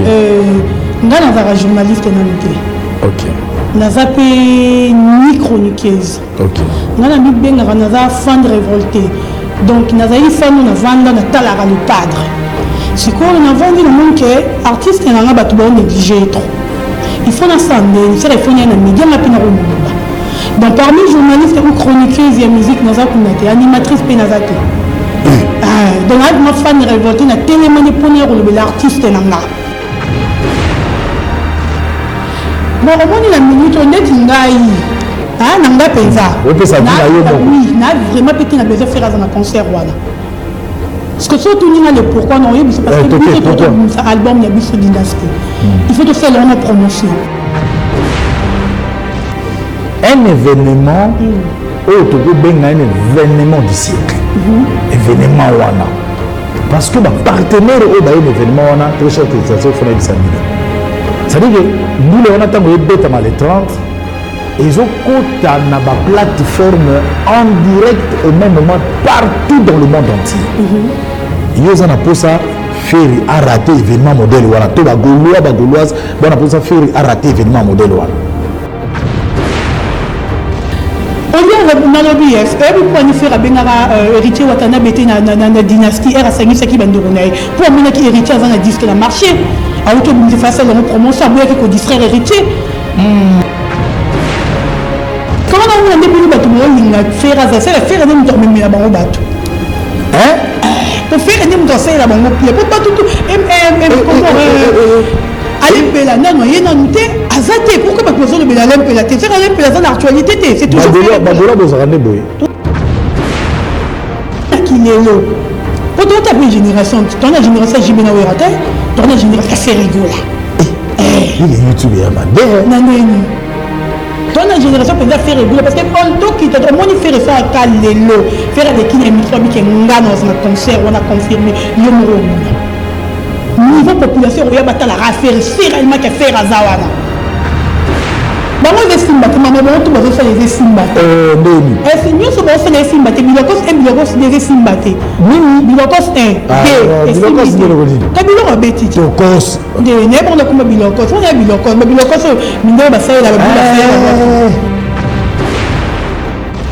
Nga nazara journaliste nanité. Ok. Naza pe ni chroniqueuse. Ok. Nga na bibenga naza fan révolté. Donc naza yi fan na vanda na talara le padre. C'est quoi on a vendu le monde que artiste nga batu ba négliger trop. Il faut na sande, c'est il faut na média na pina ko. Donc parmi journalistes ou chroniqueuses de musique naza kunate, animatrice pe naza te. Donc ma fan révolté na télémane ponier le l'artiste nga. Bon, on a minute, on est ngai. Ah, nanga penza. On peut ça dire oui, na vraiment pété na besoin faire un concert voilà. Parce que surtout nous le pourquoi non, c'est parce que ça album il y a biso dynastie. Il faut te faire la promotion. Un événement un événement du siècle. Événement wana. Parce que ma partenaire au événement wana très cher que ça fait des amis. C'est-à-dire que nous, on attend les 30 et ils ont côté na plateforme en direct au même moment partout dans le monde entier. Ils ont pour ça faire arrêter événement modèle voilà tout bagolois bagoloise bon pour ça faire arrêter événement modèle voilà. On vient dans le BF, vous pouvez faire héritier Watana Bété dans la dynastie R à Saki Bandourounaï pour amener qui héritier avant la disque dans le marché. Alors que vous fassiez la promotion, vous avez qu'on distraire héritier. Comment on a début de bateau, on a fait raser la faire un dormir mais la banque bateau. Hein? Pour faire un dormir la banque pied, pour pas tout. Allez, Bella, non, il y a une noté. Azate, pourquoi pas besoin de Bella Lempela? C'est ça, Lempela dans l'actualité, c'est toujours. Badola, besoin de boy. Qui est là? Quand on tape une génération, tu as une génération Jimena Werate, tu as une génération qui fait rigoler. Il est YouTube, il y a ma dère. Non, non, non. Tu as une génération qui fait rigoler parce que quand tu as moins fait ça à Kalelo, faire avec qui les microbes qui ont dans un concert, on a confirmé, il y a un niveau population, il y a la raffaire, c'est réellement qui fait Razawana. Bango des simba, maman bon tout bazo faire des simba. Non. C'est mieux ce bazo faire des simba, bilokos et bilokos des simba. Mimi bilokos un. Bilokos de l'origine. Kabilo abeti. Bilokos. De n'importe comment bilokos, on a bilokos, mais bilokos mine ba ça la ba.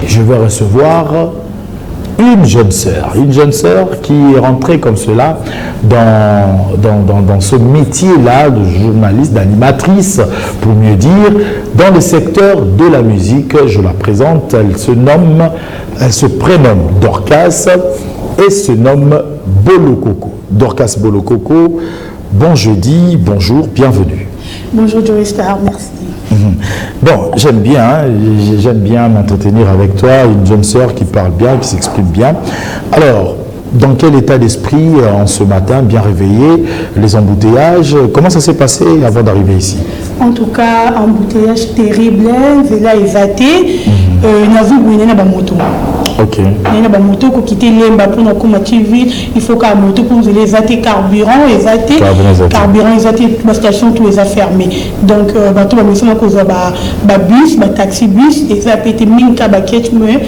Je vais recevoir une jeune sœur qui est rentrée comme cela dans ce métier-là de journaliste, d'animatrice, pour mieux dire, dans le secteur de la musique. Je la présente, elle se prénomme Dorcas et se nomme Bolokoko. Dorcas Bolokoko, bon jeudi, bonjour, bienvenue. Bonjour Joey Star, merci. Bon, j'aime bien m'entretenir avec toi, une jeune sœur qui parle bien, qui s'exprime bien. Alors, dans quel état d'esprit en ce matin, bien réveillé, les embouteillages, comment ça s'est passé avant d'arriver ici? En tout cas, embouteillage terrible, Vela évaté, n'a pas moto. Ok. Il y a des motos qui quittent l'emba pour nous combattre vite. Il faut qu'un moto pour nous évater carburant, carburant, la station tout les a fermé. Donc, bateau va mettre à cause de bus, taxi bus, et ça a été minka baquette mais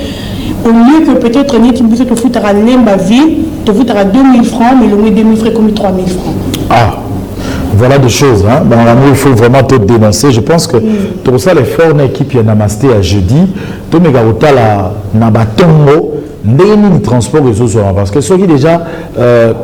au lieu que peut-être ni qui puisse te foutre à l'emba ville, te foutre à 2000 francs, mais le moins 2000 francs comme 3000 francs. Ah. Voilà des choses. Hein. Dans l'amour, il faut vraiment te dénoncer. Je pense que tout ça, les forts équipe y a namasté à jeudi. Tout me garota la nabatongo. Ndeni transport les autres parce que ceux qui déjà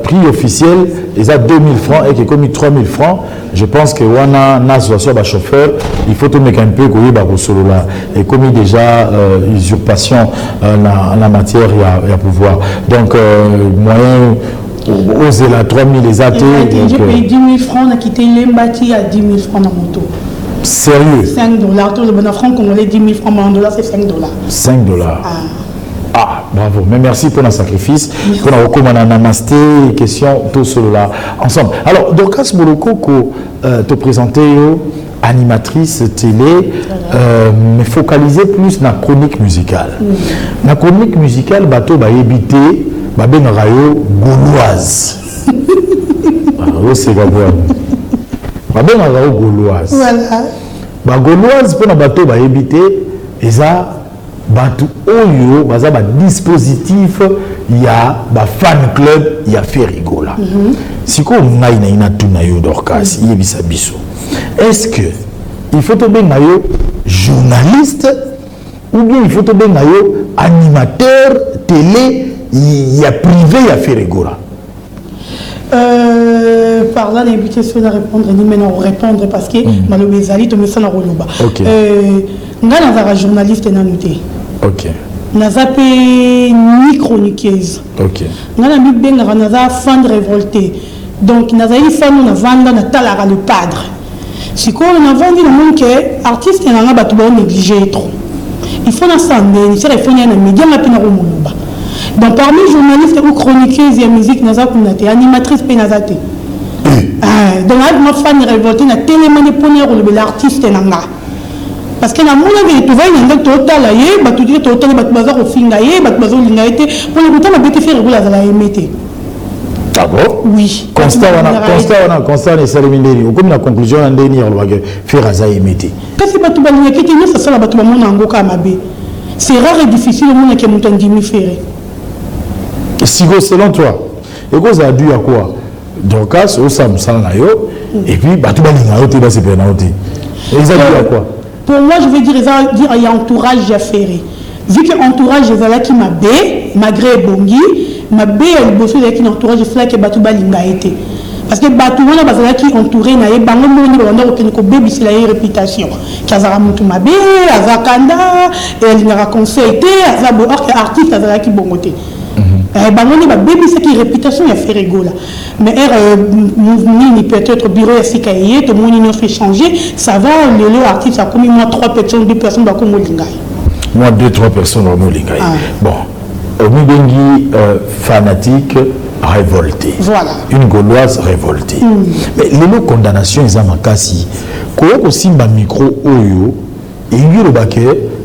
prix officiel ils a 2000 francs et qui commis 3000 francs. Je pense que wana naswa ba chauffeur il faut te mettre un peu courir ba solo là et commis déjà usurpation la matière il y a pouvoir. Donc moyen oser la 3000 les athées. J'ai payé 10 000 francs, on a quitté l'embati à 10 000 francs dans mon moto. Sérieux? 5 $. Tout le bon franc congolais, 10 000 francs, mais en dollars, c'est 5 $. 5 $. Ah, bravo. Mais merci pour le sacrifice. Pour la recommandation, namasté, question, tout cela ensemble. Alors, Dorcas Bolokoko, te présenter animatrice télé, mais focaliser plus dans la chronique musicale. La chronique musicale, bateau va éviter. Babé Narayo gauloise. C'est Gabouane. Babé Narayo gauloise. Voilà. Ba gauloise pour na bateau va éviter et ça bateau oyo baza ba dispositif il y a un fan club, il y a fait rigoler. Si on a une tunayo d'orcas, il y a biso. Est-ce que il faut tomber un journaliste ou bien il faut tomber un animateur télé, il y a privé, il y a fait rigoler? Par là, l'invitation à répondre, ni maintenant répondre parce que malheureusement, tu me sens en roloba. Nga nazara journaliste na noté. Ok. Nazape ni chroniqueuse. Ok. Nga na bibenga naza fan révolté. Donc nazayi fan na vanda na talara le padre. Si quoi on a vendu le monde que artiste na ba to ba négliger trop. Il faut na sande, ni sera il faut na média na pina romuluba. Donc parmi journalistes ou chroniqueuses et musique naza kunate animatrice pe nazate. Donc ma fan révolté na télémané ponière l'artiste nanga. Parce que na mona ve tu vas nanga total aye ba tu dire total ba bazar au finga ye ba bazar linga été pour le temps ba faire réguler la émete. Ah bon? Oui. Constat ne cérémonie. Au comme la conclusion en dernier on va faire à émete. Kasi ba tu ba linga été nous ça sala ba tu ba mona ngo ka mabe. C'est rare et difficile le monde qui monte en demi faire. Si selon toi, et quoi ça a dû à quoi? Donc au sam sana yo et puis ba tu ba linga yo te ba se penalty. Et ça dû à quoi? Pour moi, je veux dire, il y a entourage à faire. Vu que l'entourage est là qui m'a bé, malgré Bongi, m'a bé, il bosse avec un entourage qui Batouba Linga été. Parce que Batouba là qui entouré, n'a pas de monde qui a bébé, c'est la réputation. Kazara Moutou Mabé, Azakanda, et il a conseillé, Azabo, artiste, Azara qui bongoté. Bangoné ba bébé c'est qui réputation a fait rigoler mais ni peut-être bureau à Sikaye tout le monde a fait changer ça va le artiste a commis moi 3 personnes 2 personnes ba comme lingai moi 2-3 personnes au lingai bon Omibengi fanatique révolté voilà une gauloise révoltée mais les condamnations ils ont makasi ko simba micro oyo et ngiro baké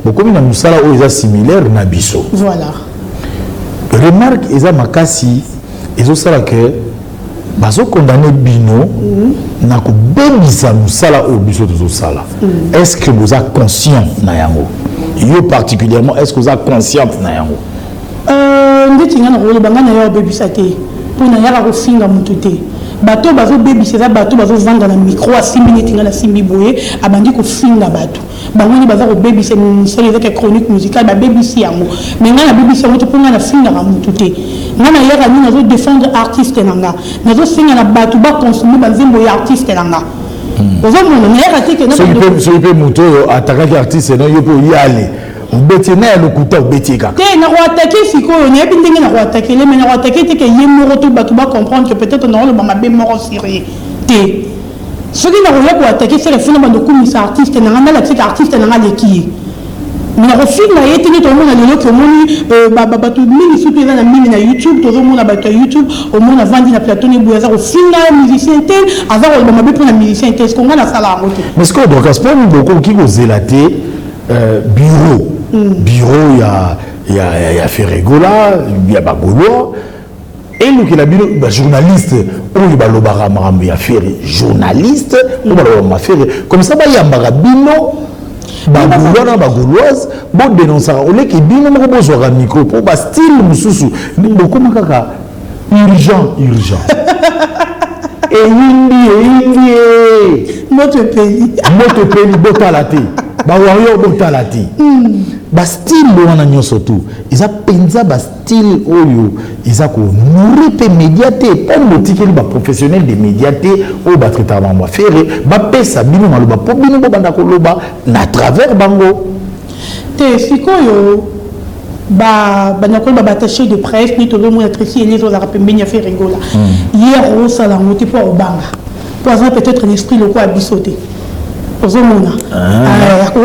beaucoup na musala oyo est similaire na biso voilà. Remarque, ils ont makasi, ils ont ça que, baso condamné bino, n'a que bénissa nous sala au biso de sala. Est-ce que vous êtes conscient na yango? Yo particulièrement, est-ce que vous êtes conscient na yango? Ndeti ngana rolo banga na yo baby saté. Pour na yara ko finga mututé. Bato bazo baby c'est ça bato bazo vendre na micro à 6 minutes ngana simbi boye abandi ko finga bato. Bangoni baza ko baby c'est les chronique musicale ba baby si yango. Mais ngana baby c'est moto pour ngana finga ra mututé. Ngana yara ni nazo défendre artiste nanga. Nazo finga na bato ba consommer ba nzembo ya artiste nanga. Ozo mona na yara teke na so peut moto attaquer artiste non yo pour y aller. On bêtit le couteau bêtit kaka. Na ko attaquer siko na yebi ndenge na ko attaquer mais na ko attaquer te ke yemoro to bato ba comprendre que peut-être on aura le mabe moro siré. Te. Ce qui n'a pas pour attaquer c'est le phénomène de comme artiste na ngana la tika artiste na ngale ki. Mais na refine na yete ni to mona lelo que moni bato mini surtout na mini na YouTube to mona bato YouTube au mona vandi na plateau ni buyaza au final musicien tel avoir le mabe pour la musicien tel ce qu'on a la sala ngote. Mais ce que donc à ce point beaucoup qui go zélaté bureau il y a Ferregola, il y a Bagolo et nous qui la bureau journaliste ou il y a Ferre journaliste ou il y a comme ça il y a Bagabino Bagoloise bon dénoncer au lieu que bino mo besoin un micro pour ba style mususu beaucoup makaka urgent et indi notre pays botalati ba wario botalati ba style wana nyoso tu ils penza ba style oyo ils ko nourrir pe médiaté pas motikeli ba professionnel de médiaté o ba traiter ba faire ba pesa bino maloba po bino bo banda ko loba na travers bango te sikoyo ba nakol ba attaché de presse ni to le monde ici et les autres rapembenya faire rigola hier au salon on était pas au banga pour avoir peut-être un esprit local à bisoter ozomona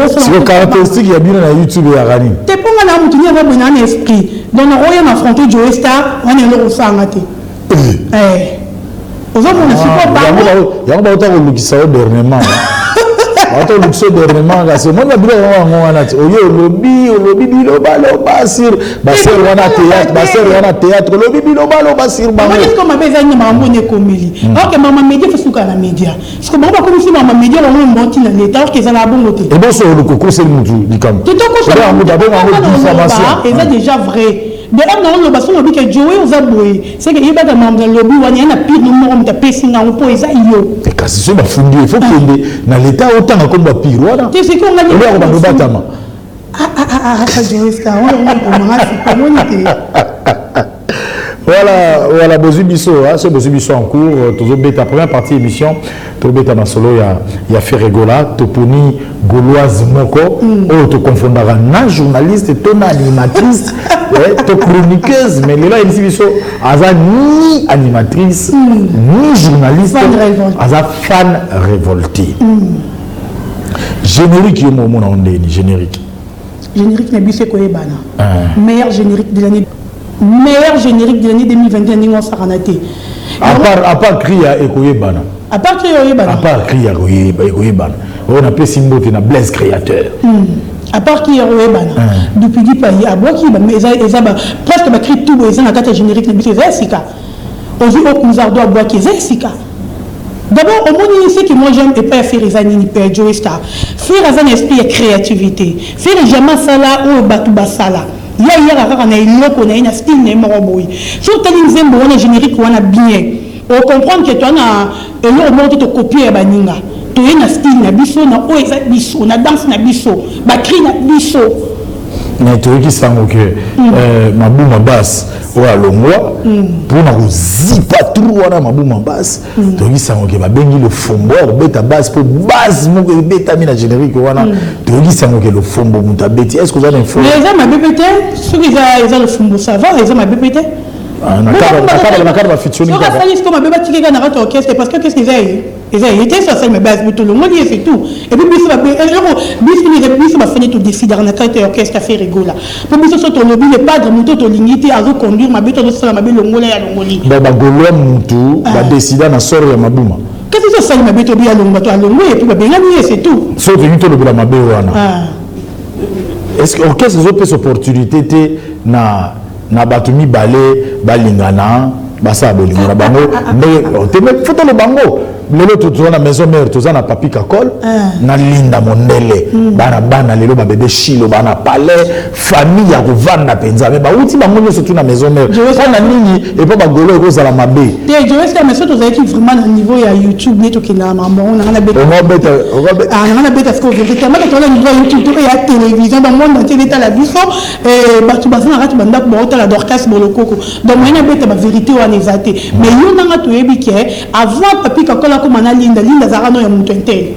c'est une caractéristique ya bien na YouTube ya Rani te ponga na mutu ni ba bona na esprit donc na roya na affronter Joe Star on est là au sanga te ozomona c'est pas ya ba uta ko lukisa dernièrement Attends, luxo dernièrement, c'est moi qui ai dit lobby biloba sur basser wana théâtre lobby biloba sur bango. Est-ce que ma besoin de maman ne komeli? OK, maman média fait souka na média. Parce que maman comme si maman média on monte dans l'état que ça la bon côté. Et bon sur le coco c'est le mutu di kam. Tout ko ça. Et ça déjà vrai. d'ailleurs non le basson obi que Joey aux aboyés c'est que il va demander le lobby wani na pire numéro de pessinga on peut eza yo et kasi so ba fundi il faut que na l'état autant comme ba pire wana tu sais qu'on a dit on va batama ça Joey ça on va c'est comment était voilà Bozibiso, c'est Bozibiso en cours. La première partie émission, Tobeta Masolo, il y a fait rigola, Toponi Gauloise Moko, tu confondras na journaliste, ton animatrice, ton chroniqueuse, mais là, il y a ni animatrice, ni journaliste, Aza fan révolté. Générique, générique. Générique, Nabissé Koyebana. Meilleur générique de l'année. Meilleur générique de l'année 2021 Ningo Saranaté. À part Kriya et Koyebana. À part Kriya et Koyebana. À part Kriya et Koyebana. On appelle Simbo qui est un Blaise créateur. À part Kriya et Koyebana. Depuis du pays, à Boki, mais presque ma cri tout, ils ont un carte générique de Zessika. Aujourd'hui, au Kouzardo à Boaki, Zessika. D'abord, au monde ici que moi j'aime et pas faire les années ni Joey Star. Faire un esprit de créativité. Faire jamais ça là ou Batouba Sala. Il y a hier on a une loco, on a une style némoroboui. Surtout les nzembo on a générique on a bien. On comprend que toi on a un monde te copier baninga. Tu es na style na biso na o eza biso na danse na biso, ba cri na biso. Mais tu qui sent que ma boum basse ou à l'ongwa pour na zipa tout wana ma boum basse. Tu qui sent que ma bengi le fombor beta basse pour base mo beta mina générique wana. Tu qui sent que le fombo muta beti. Est-ce que vous avez info? Mais ils ont ma BPT, ceux qui ont le fombo ça va, ils ont ma BPT. Na carte va featuring. Sur la salle comme ma BPT qui gagne à orchestre parce que qu'est-ce qu'ils ont? Ils étaient sur scène mais base tout le monde y c'est tout. Et puis bis va finir tout décider na carte orchestre fait rigola. Pour bis sur ton lobby le padre muto to lingiti à reconduire ma BPT sur la mabelo ngola ya longoli. Ba golo muto ba décider na sort ya mabuma. Qu'est-ce que ça ma BPT bien longo to longo et puis ba bengani c'est tout. Sauf que muto le la mabe wana. Est-ce que orchestre zo peut opportunité na batumi balé balingana basa bolingo na bango mais te met photo le bango lelo to na maison mère to na papi kakol na linda mondele bana lelo ba bébé chilo bana palais famille ya kovanda penza mais ba uti bango nyo surtout na maison mère na nini et pas ba golo ko za la mabe te je vais faire mais surtout vous êtes vraiment à niveau ya YouTube neto ki na maman on a bête on a bête à ce que vraiment que on a niveau YouTube et à télévision dans monde entier l'état la biso et ba tu ba na ratu banda ko ta la dorcas bolokoko donc on a bête ba vérité on exaté mais yo na to yebi ke avant papi kakol comme on a linda zarano ya mutu intel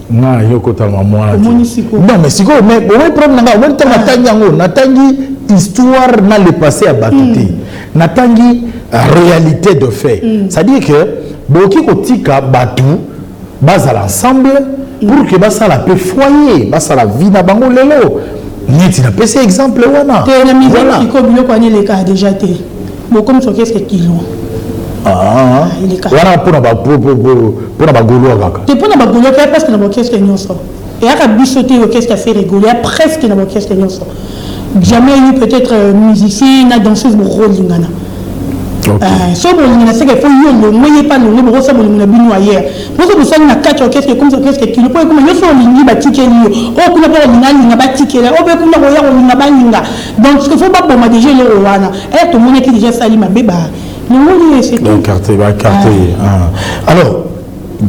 na yoko tellement moi non mais siko mais on prendre nga on tellement tanyango natangi histoire na le passé à batuté natangi réalité de fait c'est à dire que boki kotika batu basa l'ensemble pour que basa la pe foyer basa la vie na bango lelo neti na pese exemple wana te na misère siko biloko ani le cas déjà te bon comme so qu'est-ce que kilo wana pour na golo kaka te pour na golo kaka parce que na orchestre nyonso et aka bisoté orchestre fait rigoler presque na orchestre nyonso jamais eu peut-être musicien na danseuse pour rôle lingana so bon lingana c'est que faut yo le moyen pas le bo ça bon lingana bino ailleurs pour que vous soyez na quatre orchestre comme orchestre qui le point comme yo so lingi ba tikeli yo o kuna pas linga ba tikeli o be kuna ko ya linga ba linga donc ce qu'il faut pas bomba déjà le wana et tout le monde qui déjà sali ma beba. Alors,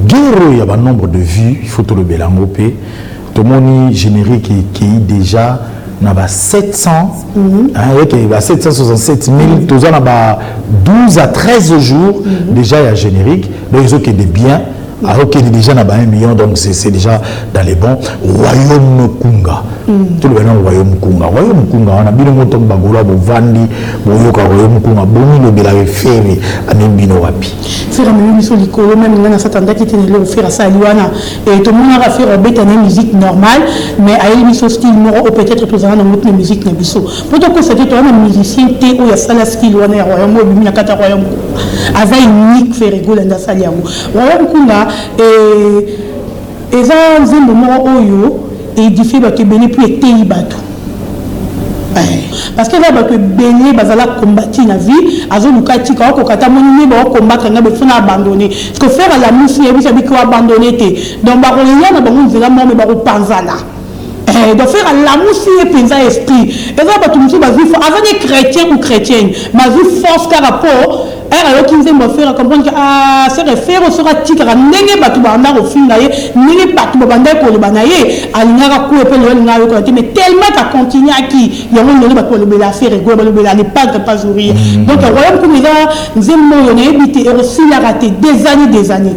Guerre, il y a un nombre de vues, il faut tout le bélangoper. Tout le monde générique qui est déjà 700, il y a 767 000, tout ça, 12 à 13 jours, déjà il y a générique, donc ils ont des biens. Alors qu'il est déjà dans 1 million, donc c'est déjà dans les bons. Royaume Kunga. Tout le monde Royaume Kunga. Royaume Kunga, on a bien monté Bagola, Bovandi, Boyoka, Royaume Kunga, Boni, le Belave Ferry, Anembino Wapi. Faire un même sur l'école, même dans cette année qui était le faire à Saliwana. Et tout le monde a fait une musique normale, mais à une émission style, ou peut-être tout ça dans notre musique Nabiso. Pourtant, c'était un musicien, où il y a ça la style, on est Royaume, il y a 4 Royaume. Avec une unique fait rigoler dans Saliago. Royaume Kunga, et ça, c'est un moment où il dit que béni plus été bateau. Parce que là, tu béni, bazala combattre la vie, azo lukati ka ko kata monini ba combattre na be funa abandonner. Ce que faire à la mousse, il y a abandonner té. Donc ba roya na ba mun zela mo me ba ko panzala. de faire l'amour si et pensa esprit. Et ça, tu me dis, avant d'être chrétien ou chrétienne, ma vie force car rapport. Alors qu'ils aiment faire comprendre que se réfère au sera tigre n'engé batu banda au film d'ailleurs n'engé batu banda pour le banaye alignera coup et puis le n'a eu mais tellement qu'à continuer à qui il y a un nom pour le bel affaire et le bel n'est pas sourire donc le royaume comme il a nous aimons on a évité et aussi il a raté des années.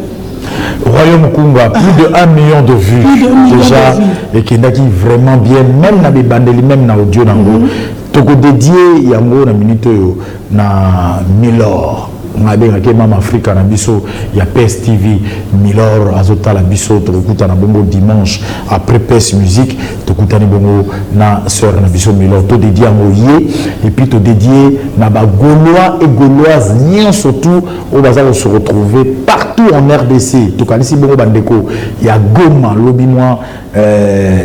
Royaume Kumba, plus de 1 million de vues déjà, et qui n'a vraiment bien, même dans les bandes, même dans l'audio, toko dédié, il y a un minute na Milor. On a bien que Mama Africa na biso, il y a PS TV, Milor, Azota la biso, tokuta na bongo dimanche après PS Musique, tokuta na bongo na sœur na biso Milor, to dédié à Moye, et puis to dédié na ba Gaulois et Gauloises, rien surtout, on va se retrouver partout en RDC. To kalisi bongo bandeko, il y a Goma, lobinois,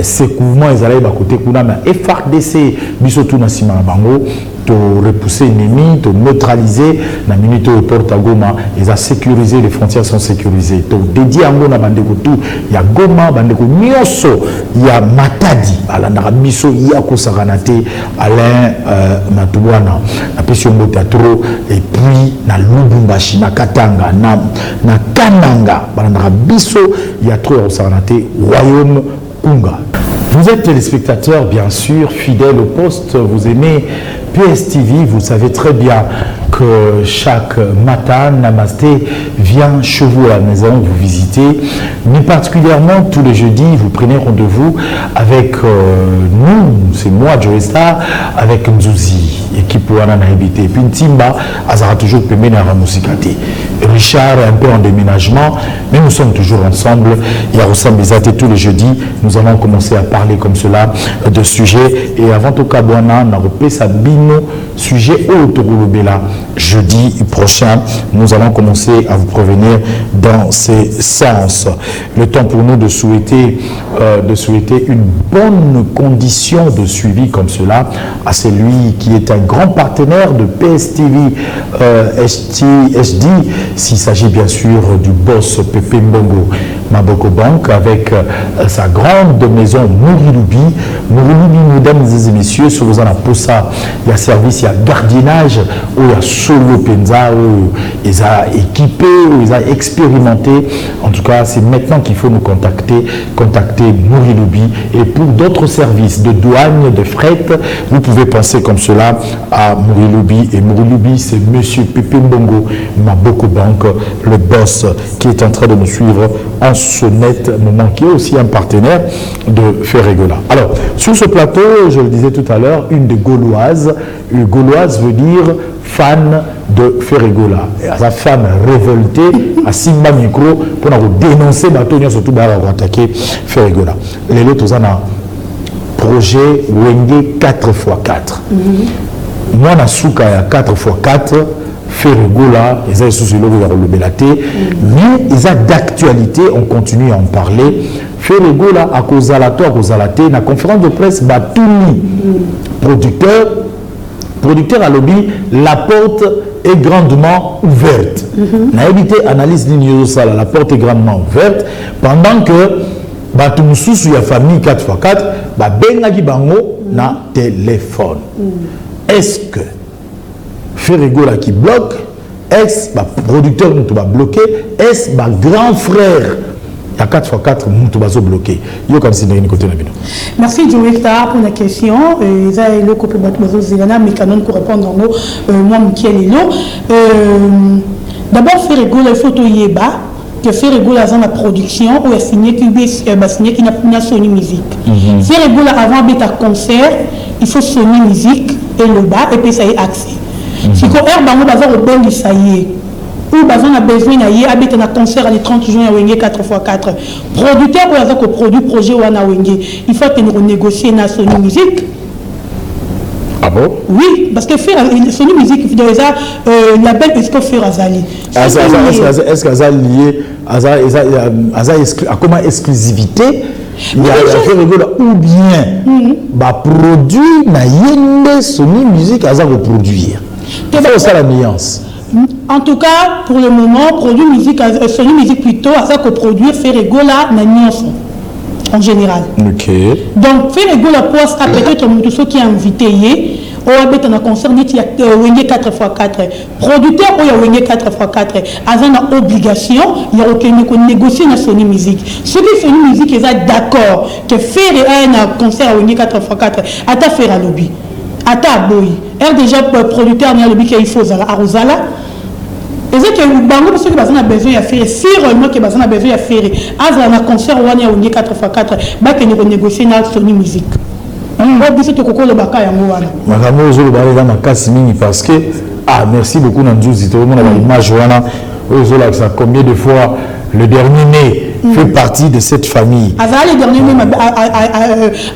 ces mouvements ils allaient à côté kuna na FRDC, biso tout na sima na bango. De repousser l'ennemi, de neutraliser la minute au port à Goma, ils ont sécurisé, les frontières sont sécurisées. Donc, dédié à Goma, il y a Goma, Nyoso, il y a Matadi, Alandara Biso, il y a Kosaranate, Alain Matouana, la Pession Teatro, et puis, na Lubumbashi, na Katanga, na Kananga, Alandara Biso, il y a trop Kosaranate, Royaume Kunga. Vous êtes téléspectateurs, bien sûr, fidèles au poste, vous aimez PSTV, vous savez très bien que chaque matin, Namasté vient chez vous à la maison, vous visitez, mais particulièrement tous les jeudis, vous prenez rendez-vous avec nous, c'est moi, Joe Star, avec Nzouzi, équipe Wana Naibité, puis Ntimba, Azara toujours Pemene Ramusikate. Richard est un peu en déménagement, mais nous sommes toujours ensemble. Il y a Rossam Bizate tous les jeudis, nous allons commencer à parler comme cela de sujets. Et avant tout cas, on a repris Sabino, sujet Autoroulobela. Jeudi prochain, nous allons commencer à vous prévenir dans ces sens. Le temps pour nous de souhaiter une bonne condition de suivi comme cela à celui qui est un grand partenaire de PSTV HD, s'il s'agit bien sûr du boss Pepe Mbongo Maboko Bank avec sa grande maison Mouriloubi. Mouriloubi, mesdames et messieurs, sur le Posa, il y a service, il y a gardiennage, où il y a solo penza, où ils ont équipé, où ils ont expérimenté. En tout cas, c'est maintenant qu'il faut nous contacter Mouriloubi. Et pour d'autres services de douane, de fret, vous pouvez penser comme cela à Mouriloubi. Et Mouriloubi, c'est monsieur Pepe Mbongo Maboko Bank, le boss qui est en train de nous suivre en ce net moment, qui est aussi un partenaire de Ferregola. Alors, sur ce plateau, je le disais tout à l'heure, une des Gauloises. Une Gauloise veut dire fan de Ferregola. Et à sa femme révoltée, à Simba Micro, pour dénoncer Batonia, surtout pour attaquer Ferregola. Les autres, on a un projet Wenge 4x4. Moi, on a souka à 4x4. Ferregola, ils ont sous le mais ils ont d'actualité, on continue à en parler. Ferregola, à cause de la conférence de presse, Batouni, producteur à lobby, la porte est grandement ouverte. N'a évité analyse ligne sala, la porte est grandement ouverte, pendant que Batouni sous la famille 4x4, Bengaki Bango na téléphone. Est-ce que Ferregola qui bloque, est-ce que le producteur nous va bloquer, est-ce que le grand frère à 4x4 nous va bloquer? Merci Joe Star pour la question. Le couple mais quand même pour répondre en moi Michael d'abord Ferregola il faut tout yeba que Ferregola dans la production où est signé qui n'a Sony Music. Ferregola avant d'être concert, il faut Sony Music et le bas et puis ça est accès. Si on a besoin de ça y est, ou on a besoin d'habiter un concert le 30 juin à Wenge 4x4. Producteur pour avoir produit projet ou à Wenge, il faut que nous négocions na Sony Music. Ah bon? Oui, parce que Sony Music, il y a un label est-ce que faire Azali. Est-ce que ça lié à comment exclusivité? Il y a Ferregola ou bien produit na yende Sony Music à produire. C'est ça la nuance. En tout cas, pour le moment, produit musique, Sony Music plutôt, à ça que produire Ferregola na nuance. en général. Ok. Donc, faire égaux la poisse à peut-être ceux qui est invité. On a un concert qui a 4x4. Producteur, il y a 4x4. Avec une obligation, il y a négocier dans Sony Musique. Ceux qui font une musique, ils sont d'accord que faire un concert à 4x4, à ta faire à lobby. À ta boy. Elle déjà producteur, il y a lobby qu'il faut à Rosala. Et c'est que Bango, parce que vous avez besoin de faire, si réellement que vous avez besoin de faire, à un concert où il y a 4x4, il y a négocier dans Sony Musique. Parce que merci beaucoup Nanjouzi, tout le monde a l'image combien de fois le dernier né fait partie de cette famille. Le dernier né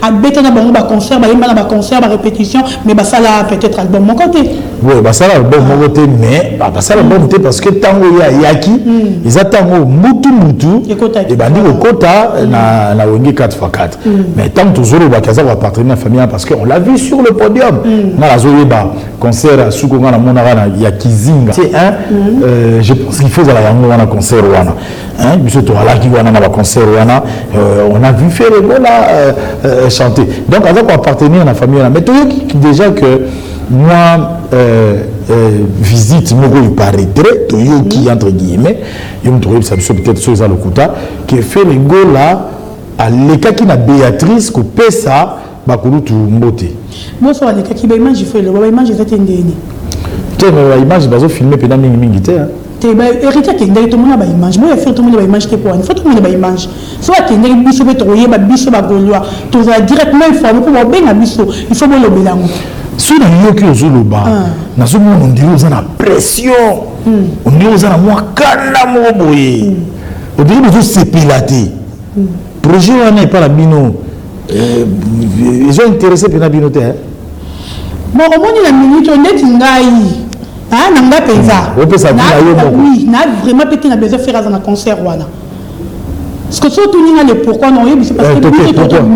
a concert, répétition, mais ça là peut-être album mon côté. Oui, ça là album mon côté, mais ça là album parce que tant il y a qui, ils attendent mutu et bandi au quota na wengi 4x4. Mais tant toujours le bakaza va partenaire la famille parce qu'on l'a vu sur le podium. Na la zoyeba concert à Sukonga na monara ya Kizinga. C'est je pense qu'il faut aller à un concert wana. Hein, monsieur Toala qui va dans concert on a vu faire là chanter. Donc avec appartenir à la famille mais tu dis déjà que moi visite Mogo il paraîtrait qui entre guillemets il me trouve ça peut-être sur le Kouta qui fait les go là à l'écart qui n'a Béatrice que pesa bakuru tu mbote. Moi sur l'écart qui image fait le image est endéni. Tu vois l'image bazo filmer pendant mingi té hein. Héritier qui est tout le monde a image. Moi, il faut tout le monde a image qui pour il faut tout le monde a image. Soit qui est biso betroyer, biso bagoloa. Tout ça directement informé pour bien biso. Il faut le bilan. Si on a eu que Zuluba, na ce moment on dit aux gens la pression. On dit aux gens moi kana moboye. On dit aux gens c'est pilaté. Projet on n'est pas la bino. Ils ont intéressé pour la binoté. Bon, au moins la minute on est ngai. Ah, nanga pesa. Oui, n'a vraiment pété na besoin faire un concert voilà. Parce que surtout ni le pourquoi non c'est parce que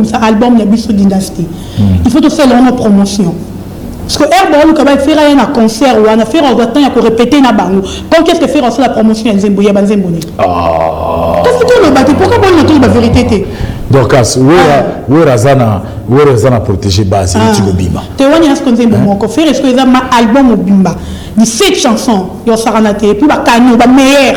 ça album la biso dynastie. Il faut faire leur promotion. Parce que Airborne quand même faire un concert ou un faire en temps il faut répéter na bango. Quand qu'est-ce que faire aussi la promotion ya Nzembo ya Banzemboni. Qu'est-ce que tu le bâti pourquoi on dit la vérité donc où Razana protéger base tu go bimba. Tu vois ni ce qu'on Nzembo mon faire est-ce que ça ma album au bimba. 17 chansons, il y a Saranate, et puis il y a meilleur.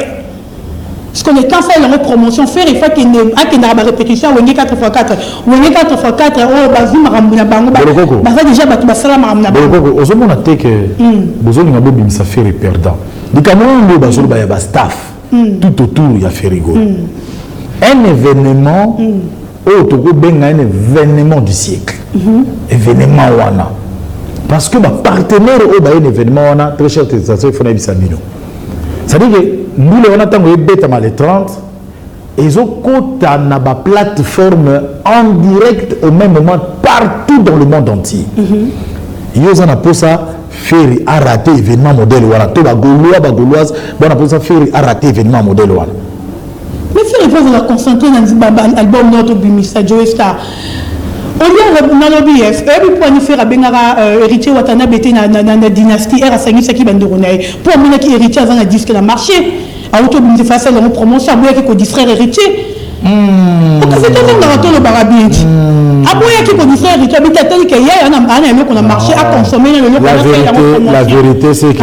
Parce qu'on est quand fait la promotion, faire il faut qu'il y ait une répétition, on est 4x4, on est 4x4, on va vous marambuna bango, bah déjà bah tu vas salam marambuna bango. Au moment où on a que besoin de bim ça fait perdant. Du Cameroun le bazol bah il y a staff, tout autour il y a fait rigoler. Un événement, un événement du siècle, événement wana. Parce que ma partenaire au un événement on a très cher il faut naïb samino. C'est-à-dire que nous les on attend que bêta mal les 30 ils ont quota na ba plateforme en direct au même moment partout dans le monde entier. Ils ont pour ça faire à rater événement modèle voilà tout ba gauloise bon pour ça faire à rater événement modèle voilà. Mais faire il faut la concentrer dans l'album notre Bimisa Joe Star. On y a dans le BF, et puis pour nous faire à Bengara héritier Watana Bété dans la dynastie R à Sangis qui banderonnaille. Pour moi qui héritier avant un disque dans le marché, à autobus face à la promotion, à Boya qui est frère héritier. Pourquoi c'est un dans le barabien? À Boya qui est frère héritier, mais t'as qu'il y a un qu'on a marché à consommer le local. La vérité c'est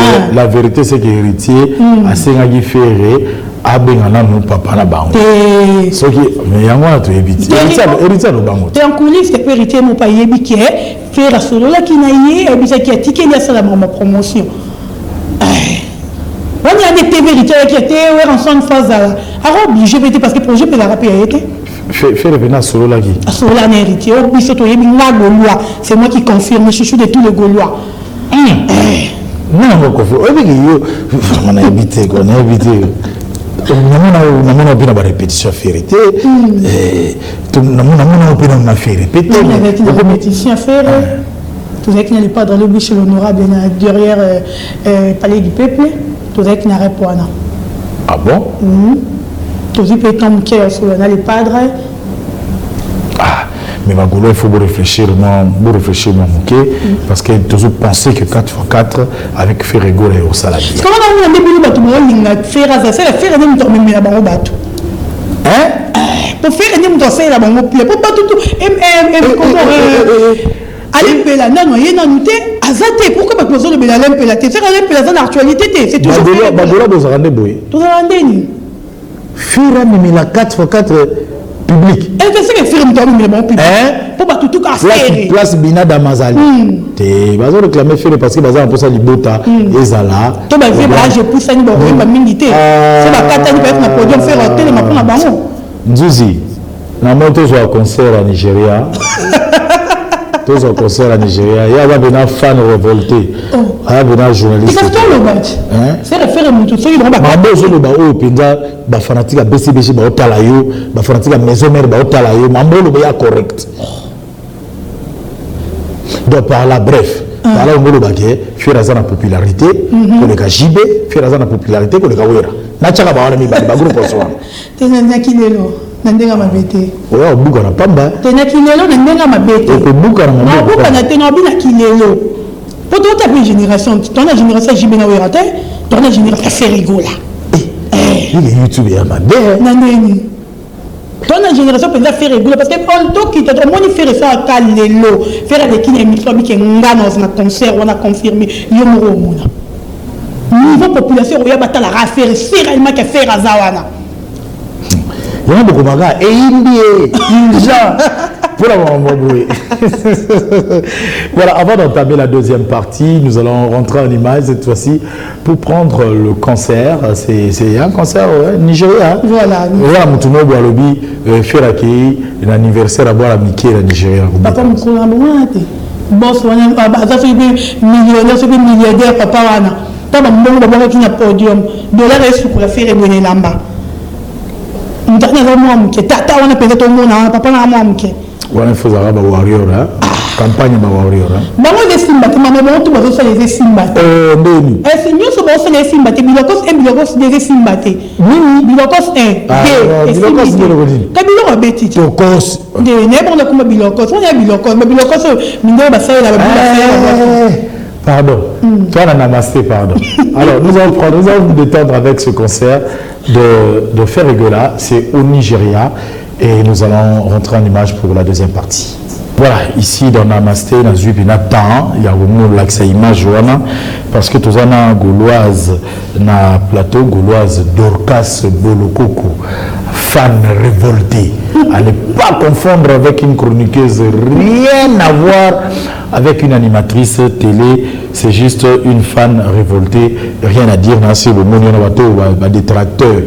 que héritier a Sengagi Ferré. Abengana no papa na bango. Ce qui mais yango to éviter. Héritier no bango. T'es en coulisses que héritier mon paye biké faire solo là qui naïe et bisa qui a ticket il y a ça la promotion. On y a des TV héritiers qui étaient ensemble phase à obligé parce que projet peut la rappeler été. Faire revenir solo là qui. Solo là héritier au biso to yebi nga Gaulois. C'est moi qui confirme chouchou de tous les Gaulois. Non on confirme. On a évité qu'on a évité. On a répétition vérité. On a fait répéter. On a une répétition à faire. Tout ça qui n'allait pas dans le bus l'honorable derrière Palais du Peuple. Tout ça qui n'arrête pas. Ah bon? Tout ça qui est comme qui est sur le padre. Ah, mais Magolo, il faut réfléchir, parce que tu penses que 4x4 avec Ferrego et au salarié. Comment on a un début de bâtiment, on a fait raser, c'est la faire même dormir là-bas au bateau. Hein? pour faire un moto c'est la bango pile pour pas tout allez pela non y na nouté azate pourquoi pas besoin de bela lempela te faire lempela dans l'actualité c'est toujours babola bozarande boy tout ça ndeni fira mais la 4x4 public et que c'est que faire muto mais bon public pour pas tout à faire place bina damazali te bazo réclamer faire parce que baza pour ça libota ezala to ba vie ba je pousse ni ba ba mingité c'est ba kata ni ba na podium faire hôtel ma pona bango nzuzi na moto zo concert en Nigeria tous au concert en Nigeria il y a des fans révoltés il y a des journalistes c'est quoi le match c'est référé mutu so ba mambo zo ba o penza ba fanatique a BCBG ba otala yo ba fanatique a maison mère ba otala yo mambo lo ba correct donc par là bref par là on le baké faire la popularité pour le JB faire la popularité pour le Kawera na chaka ba wana mi ba groupe so tena kilelo nandenga mabete oya buka na pamba tena kilelo nandenga mabete ko buka na mabete buka na tena bina kilelo pour toute la génération ton la génération JB na wera te ton la génération fait rigola il est YouTube ya mabe nandeni ton la génération peut faire rigola parce que on to qui te moni faire ça kalelo faire avec une émission qui ngana na concert on a confirmé yo moro mona niveau population oya batala rafere sérieusement que faire azawana il y a beaucoup de gens et pour la voilà, avant d'entamer la deuxième partie, nous allons rentrer en image cette fois-ci pour prendre le concert. C'est un concert Nigeria. Voilà. Voilà, Moutoumou Boalobi fait l'accueil l'anniversaire à boire à Mickey la Nigeria. Papa Moutoumou boss ça fait millionnaire, ça fait milliardaire papa wana. Papa Moutoumou d'abord qui n'a podium. Dollar est pour la faire et bonner lamba. Tata wana peut-être au monde papa na amke wana faut zara ba warrior campagne ba warrior bango de simba te mama bon tout bazo les simba ndeni c'est mieux so bazo les simba te bilokos et bilokos de simba te bilokos bilokos de rodin kabilo beti bilokos de ne bon na kuma bilokos on ya bilokos mingo ba sa la ba pardon toi la namasté pardon alors nous allons nous détendre avec ce concert de Ferregola, c'est au Nigeria et nous allons rentrer en image pour la deuxième partie. Voilà, ici dans Namasté, dans Zubina Tan, il y a vraiment l'accès image parce que tous en gauloise na plateau gauloise Dorcas Bolokoko, fan révolté. À ne pas confondre avec une chroniqueuse, rien à voir avec une animatrice télé, c'est juste une fan révoltée, rien à dire dans ce moment où détracteur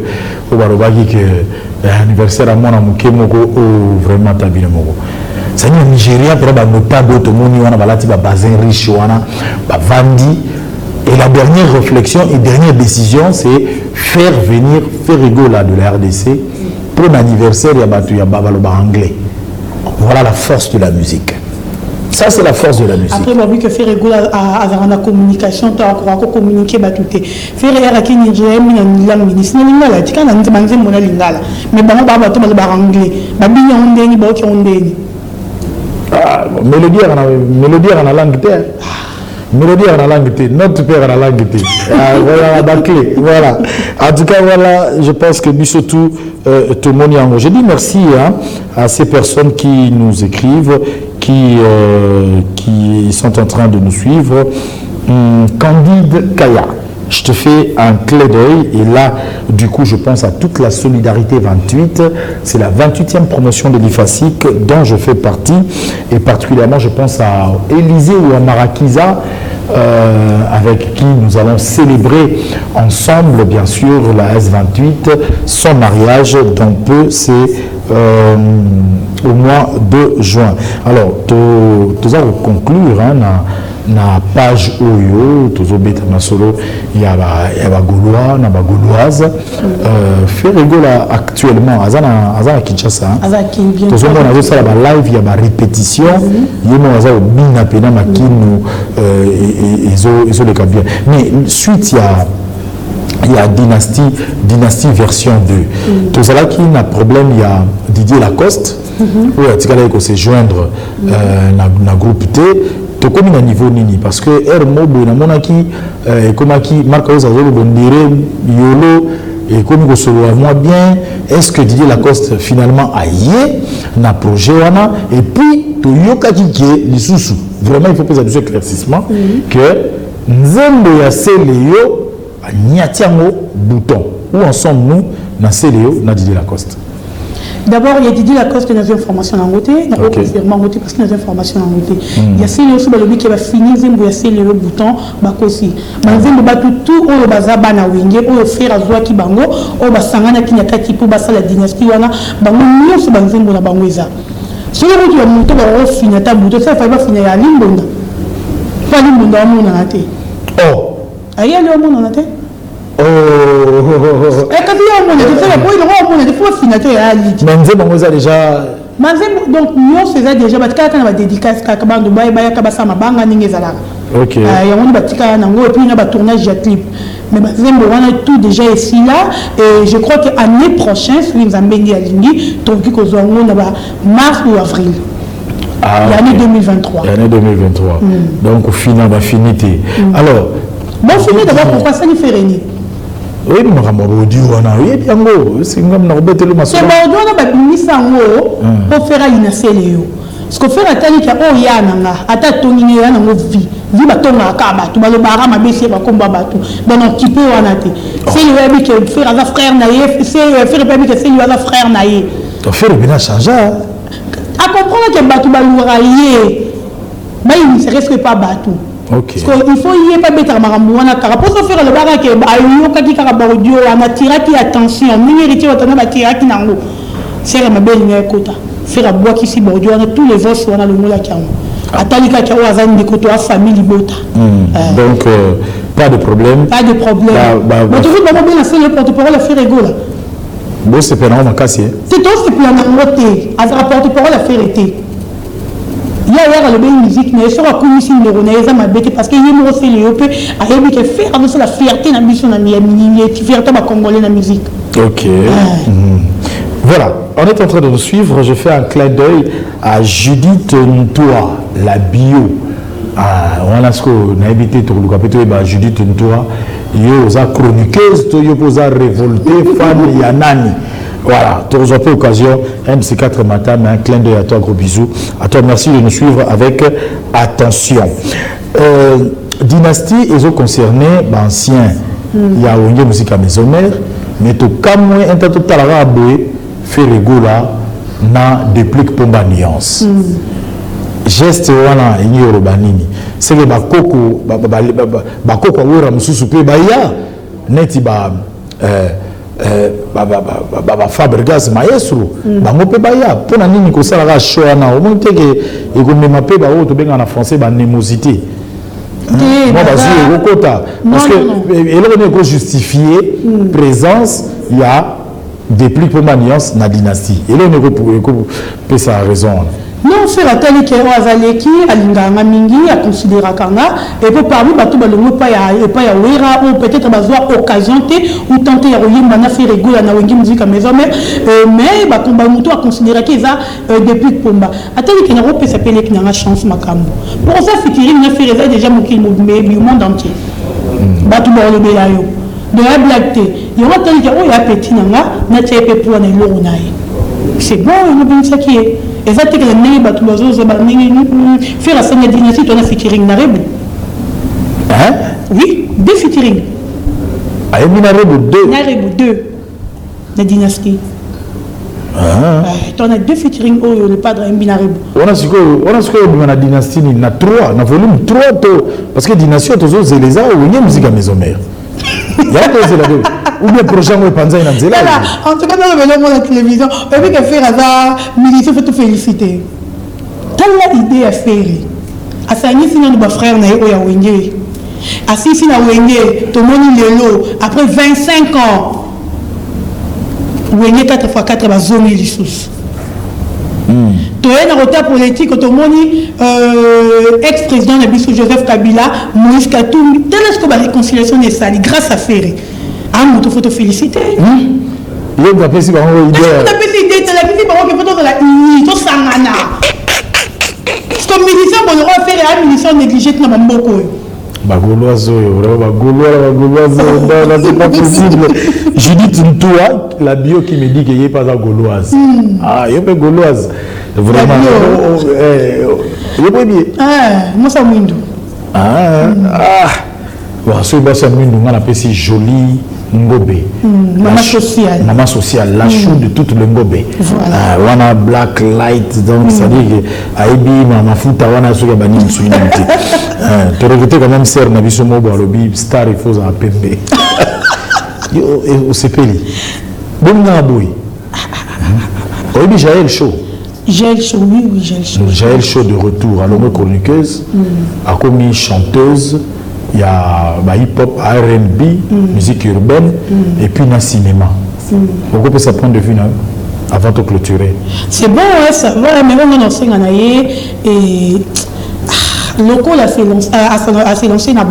où que l'anniversaire à mon amoké moko vraiment tabine moko. C'est une Nigeria pour ba notable to moni wana balati ba bazin riche wana ba vandi et la dernière réflexion et dernière décision c'est faire venir Ferregola de la RDC pour l'anniversaire ya batu ya babaloba anglais. Voilà la force de la musique. Ça, c'est la force de la musique. Après, on a vu que Ferregola a la communication, tu as communiqué, Ferregola qui est une langue ministre, mais bon, on va anglais. Mélodie en la langue terre. Mélodie en la langue terre. Notre père en la langue terre. Voilà la clé. Voilà. En tout cas, voilà, je pense que Bissotou, tout le monde y a. Je dis merci à ces personnes qui nous écrivent, qui sont en train de nous suivre. Candide Kaya, je te fais un clin d'œil et là, du coup, je pense à toute la Solidarité 28. C'est la 28e promotion de l'IFASIC dont je fais partie et particulièrement, je pense à Élysée ou à Marakiza avec qui nous allons célébrer ensemble, bien sûr, la S28, son mariage dans peu, c'est au mois de juin. Alors, tout allons conclure na page oyo tozobeta masolo ya ba Gaulois na ba Gauloise Ferregola actuellement azana Kinshasa tozomona azosala ba live ya ba répétition yemo aza obina pena makinu ezo le bien mais suite il y a dynastie version 2 tozala qui n'a problème il y a Didier Lacoste où atikala ko se joindre na groupe T comme à niveau nini parce que Hermobo na monaki komaki marka aux azolo bondire yolo et comme vous savez moi bien, est-ce que Didier Lacoste finalement a yé na projet wana et puis to yoka kike lisusu. Vraiment il faut poser des éclaircissements que nzembo ya Célio a nyatiango bouton. Où en sommes-nous dans Célio na Didier Lacoste? D'abord, il y a Didier Lacoste qui a des informations en côté, il y a confirmé côté parce qu'il y a des informations en côté. Il y a Célio aussi qui va finir, il y a Célio bouton, bakosi. Manzembo batu tout au bazaba na wenge, au faire azwa ki bango, au basangana ki nyaka ki pour basa la dynastie wana, bango mieux ce banzembo na bangweza. Si le qui va monter ba finir ta bouton, ça fait pas finir à limbonda. Pas limbonda au monde na té. Oh. Aïe le monde na té. Oh. Et quand il y a un monde, tu sais, il faut finir à l'île. Mais nous avons déjà. Donc, nous faisons déjà, quand on a dédicace, quand on a ok. Il y a un tournage de clip. Mais on a tout déjà ici là. Et je crois que l'année prochaine, si nous avons béni à l'Ingi, mars ou avril. L'année 2023. L'année 2023. Donc, au final, on a fini. Alors. Bon, fini d'abord, pourquoi ça nous fait régner? Oui, mais on a audio, on a eu bien beau. C'est comme on a rebêté le masson. C'est bon, on a mis ça pour faire une Célio. Ce qu'on fait à tel qu'il y a oh yana, à ta tonine yana vie, vie batonga kaba, tu vas le barra ma baissé va combat batou. Donc on qui peut en atte. C'est le web qui fait à frère naïf, c'est faire le web qui c'est lui à frère naïf. Tu fais le bien changer. À comprendre que batou baloualier, mais il ne se reste pas batou. Okay. Parce qu'il faut y pas mettre maramouana car pour faire le barak que ayo kati karabodio ana tiraki attention numérité watana ba tiraki nango c'est la belle ngekota faire bois qui si bordio on a tous les os on a le moula kiamo atalika kia wazani de koto a famille bota donc pas de problème mais toujours bon bien c'est le porte-parole faire ego là bon c'est pas non cassier c'est tout ce plan noté à porte-parole à faire été. Il y a la belle musique, mais sur la commission de Ronaïsa m'a bêté parce qu'il y a une grosse léope, à faire avec la fierté dans la mission, la fierté de Congolais dans la musique. Ok. Voilà, on est en train de nous suivre. Je fais un clin d'œil à Judith Ntoa, la bio. On a ce qu'on a habité tout le capitaine, Judith Ntoa, il y a chroniqueuse, il y a révolté, fan, Yanani. Voilà, tu as l'occasion, MC4 matin, mais un clin d'œil à toi, gros bisous. À toi, merci de nous suivre avec attention. Dynastie, ils ont concerné ancien. Il y a une musique à maisonnaire, mais tout comme moi, un peu à la raboué, fait rigola, na déplique pour ma nuance. Geste wana il y a urbanini. C'est que bakoko, bakoko wera mususu pe baya, neti ba Fabregas maestro bango pe baya pona nini ko sala ka show na o monte ke e ko mema pe ba o to benga na français ba némosité moi bazu ko kota parce que elle ne ko justifier présence il y a des plus pour maniance na dynastie et là on ne ko pe sa raison. Non, c'est la télé qui est Azaleki, Alinganga Mingi, à considérer Kanga, et pour parmi Batou Balongo, pas ya Wera, ou peut-être avoir occasion ou tenter à Royer, Mana faire rigoler à Wengi musique à maison, mais Batou Balongo a considéré qu'ils ont depuis Pomba. À télé qui n'a pas s'appeler qui n'a pas chance, Makambo. Pour ça, Fikiri n'a fait déjà mon kill mouvement du monde entier. Batou Balongo Belayo. De la blague, il y aura télé qui a petit nanga, n'a pas été pour un l'oronaï. C'est bon, il y a bien ça qui est. Et ça, c'est que les nègres, tous les autres, faire la scène de dynastie, tu as un featuring Narebu. Hein? Oui, 2 featuring. Ah, il y a Narebu 2. Narebu 2. La dynastie. Tu as 2 featuring, le padre Narebu. On a ce que la dynastie, il y a 3, on a volume 3, parce que la dynastie, tu as les musiques à musique à maison mère. Il y a deux. Ou bien prochain mois panza ina nzela. En tout cas dans le monde de la télévision, on veut que faire hasard, milice faut te féliciter. Quelle idée à faire? À Sani sinon de frère na yo ya wenge. Assis na wenge, to moni lelo après 25 ans. Wenge 4x4 ba zomi lisusu. Tu es dans le retard politique, tu moni ex-président de Bissou Joseph Kabila, Moïse Katumbi, tel est-ce que la réconciliation est sali grâce à Ferré. Ah, il faut te féliciter. Il y a une petite idée. Il y a une petite idée. La petite idée, c'est Sangana. Parce que militaire, on aura fait la militaire négligée dans mon beaucoup. Bagoloise, c'est pas possible. Judith Ntoua, la bio qui me dit qu'il n'y a pas de gauloise. Ah, il y a pas de gauloise. Vraiment. Il y a pas bien. Moi, ça m'a bon, ce que ça on appelle si joli Ngobe. Maman sociale. Maman sociale, la chou de toute le Ngobe. Voilà. On a black light, donc ça dit que Aibi, Maman Fouta, on a ce que Bani Moussouinité. Tu regrettes quand même, Serre Nabiso Mobo, Alobi, Star, il faut en appeler. Au CPLI. Bon, on a boué. Aibi, Jaël Chaud. Jaël Chaud, oui, Jaël Chaud. Jaël Chaud de retour, alors chroniqueuse, a commis chanteuse. Il y a hip-hop, R&B, musique urbaine, et puis dans le cinéma. Pourquoi peut ça prendre de vue avant de clôturer? C'est bon, ouais, ça va, mais on a lancé un et local a s'est lancé dans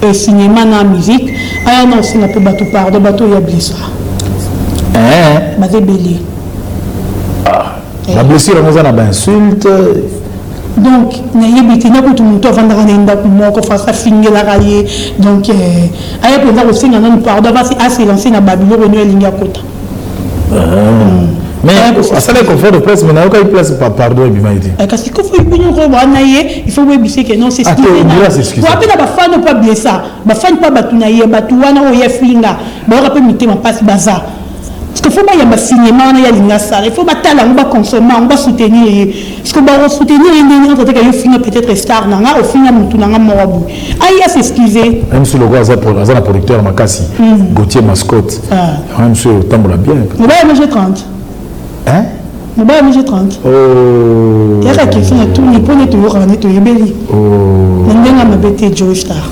le cinéma, dans la musique. Ah non, c'est un peu bateau par de bateau, il y a blessé. Bateau belé. La blessure, on a une insulte. Donc, naïbité, n'a pas tout le monde avant de faire ça, finir la rallier. Donc, il y a plein de choses qui ont pardon, assez lancé dans Babylone, on est ligne à côté. Mais, ça n'est confort de presse, mais il n'y a aucun place pour pardon et bimaïté. Parce qu'il faut il faut blesser que non, c'est ce qui est. Pour appeler la femme, pas blesser. La femme, pas batounaïe, batouana, ou yaflinga. Mais on rappelle, mettez ma passe bazar. Parce qu'il faut pas y avoir cinéma, il faut pas consommer, on va soutenir. Parce qu'on va soutenir peut-être star, au final, on va mort. Aïe, s'excuser. Même si le gars est un producteur, Makassi, Gauthier Mascotte, même si le temps l'a bien. On va manger 30. Hein? On va manger 30. Il y a la question de tout, il faut toujours en être ébélé. On a ma bête Joe Star.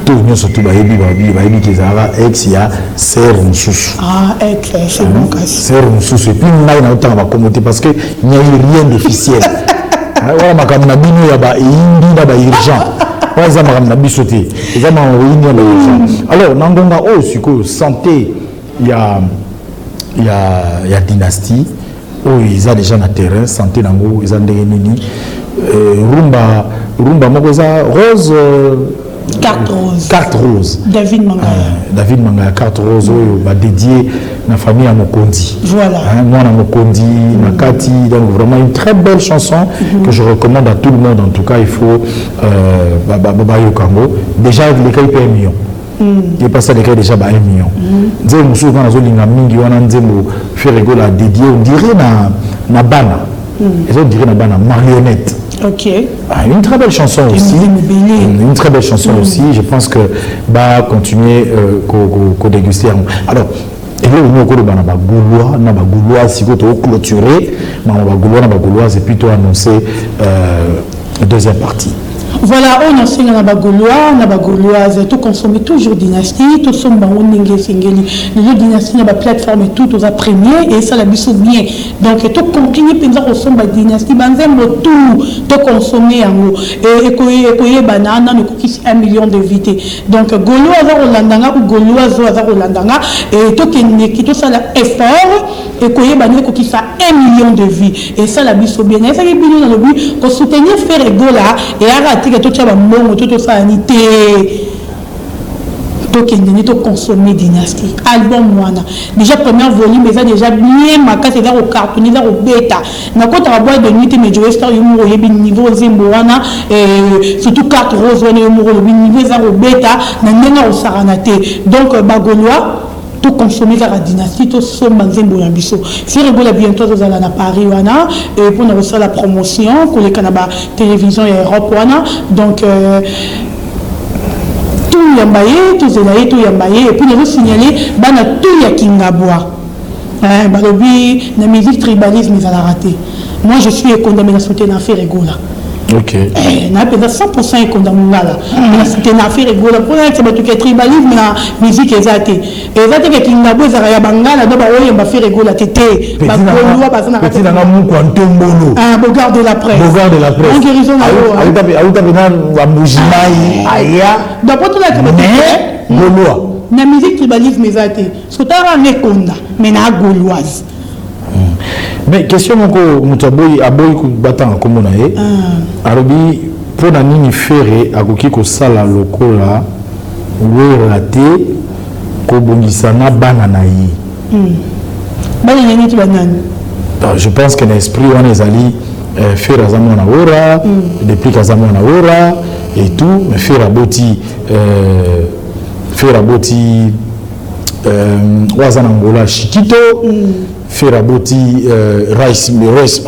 Tout le monde surtout qui est ex, il y a serre Moussous. Ah, ex, c'est bon cas. Serre Moussous. Et puis, on a autant à commenter parce qu'il n'y a eu rien d'officiel. Voilà, ma caméra, il y a urgent. Alors, Nangonga, oh, santé, il y a dynastie. Oh, ils ont déjà un terrain, santé nango, ils ont des nini. Rumba, Rose. Carte rose. David Mangaya. Carte rose, dédiée à la famille à Mokondi. Voilà. Moi, à Mokondi, Makati, donc vraiment une très belle chanson que je recommande à tout le monde. En tout cas, il faut Babayo Kango. Déjà, les cas, il paye 1 million. Il passe à l'écrit déjà 1 million. Nous sommes dans la zone de faire rigoler dédié, on dirait na bana. On dirait na bana marionnette. Ok. Une très belle chanson aussi. Une très belle chanson aussi. Je pense que va continuer à déguster. Alors, et là, nous avons un Gaulois, si vous avez clôturé, et puis tu as annoncé la deuxième partie. Voilà, on enseigne à la Gauloise, tout consommer toujours dynastie, tout sommes dans une singeli. Les dynasties, la plateforme et tout, aux premiers, et ça la biso bien. Donc, tout continue, pensant au sombre dynastie, tout consommer en haut. Et koye banana, ne coûte 1 million de vités. Donc, Gauloise au Landanga ou Gauloise au Landanga, et tout qui tout ça effort, et koye banana coûte 1 million de vies. Et ça la biso bien. Et ça qui est bien dans le but, qu'on soutenir faire Gola et arrêter que tout ça va mourir, tout ça va niter. Donc, il faut consommer dynastie. Album, moana. Déjà, premier volume, mais ça déjà bien marqué, c'est vers au carton, vers au bêta. N'a pas de boîte de nuit, mais je vais faire un niveau zimboana, surtout 4 roses, on est au niveau vers au bêta, n'a au saranate. Donc, Bagolois, tout consommer vers la dynastie, tout sommes en Zimboyambiso. Si rigole bientôt, vous allez à Paris, et pour nous recevoir la promotion, pour les Canada télévision et Europe, donc, tout yambaye, tout zelaye, tout yambaye, et puis nous signaler, bana tout yakingaboa. Balobi, la musique tribalisme, ils ont raté. Moi, je suis condamné à soutenir l'affaire Egola. Ok. Na pesa 100% condamné là. Na soutenir l'affaire Egola. Pour que c'est que tribalisme, la musique ezate. Ezate que kingabo ezara ya bangala, donc oye mba faire Egola tété. Ba kolwa ba na raté. Petit na mu kwantombolo. Ah, Bogard de la presse. Bogard de la presse. En guérison na yo. Auta bina wa mujimai aya. D'après tout la mais Gaulois. Na musique tribalisme ezate. Sotara nekonda, mais na gauloise. Mais question que Moutaboui a beaucoup battant comme on a Arobi pour la nini ferré à koki ko sala lokola ou raté ko bongisana banana yi banana ni tu banane je pense que l'esprit on les ali faire azamo na ora depuis qu'azamo na ora et tout mais faire aboti wazana ngola shikito faire aboti rice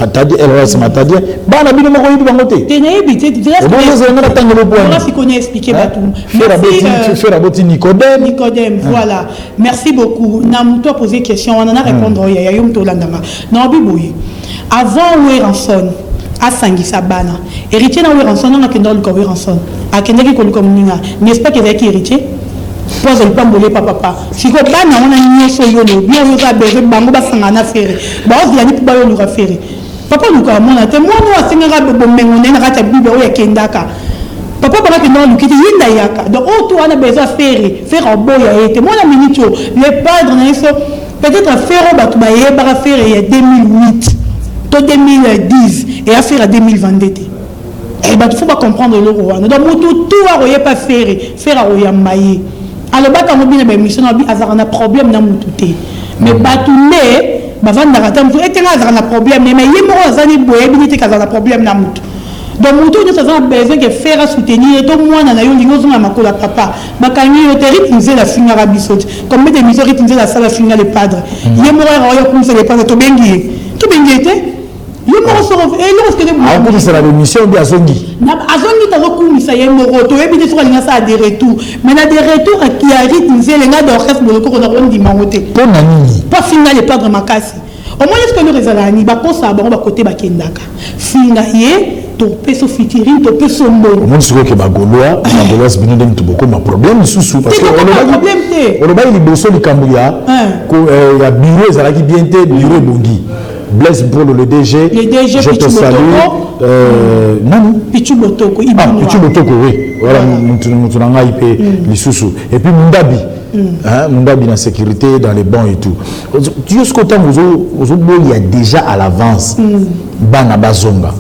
matadi rice matadi bana bino moko yibi bangote tenebi faire aboti Nicodème voilà merci beaucoup Namuto a posé question on en a répondre ya yom to landanga non biboye avant Weranson a sangisa bana héritier na Weranson na kendo ko Weranson a kende ki ko komuninga n'est-ce pas que avec héritier pose le pambole papa si ko bana on a nyeso yo le bien yo za bebe bango ba sangana fere ba o via ni ba yo lura fere papa luka mona te moi no asenga bo mengo na kata bibe o ya kendaka papa bana ke non lukiti yinda yaka donc o to ana besoin faire en boya ete moi la minute les padres na eso peut-être faire ba to ba ye ba faire il 2008 to 2010 et à faire à 2022 et bah il faut pas comprendre le roi donc tout va pas faire à oyamaye alors bah quand on vient à mission on a problème na mututé mais bah tout les bah vendre la table et on a problème mais il mo azani boye binité kaza na problème na mutu donc mutu nous avons besoin de faire à soutenir tout moi na yo lingo zonga makola papa bah quand il te rythme la finir à bisoti comme des misères rythme la salle finir les padres il mo roya comme c'est les padres to bengi était yo mo so et lorsque les c'est la mission de Azongi azongi ta zokumisa ye moroto et bien sur la ça des retours mais na des retours qui arrivent nous les gars d'orchestre de ko na rondi mangote pour nani pas finir les padres makasi au moins est-ce que nous rezalani ba ko sa ba côté ba kendaka finga ye to peso fitirin to peso mbongo mon siko ke ba goloa na goloa bino dem to beaucoup ma problème sous parce que on le ba il bosso li kambuya ko ya bureau ezalaki bien te bureau bongi Blaise Mbolo, le DG, je te salue. Non, Pichu Botoko, Pichu Botoko, oui. Voilà, nous avons les sous-sous. Et puis Mundabi, Mundabi la sécurité, dans les bancs et tout. Jusqu'au temps où il y a déjà à l'avance, Bana Bazonga.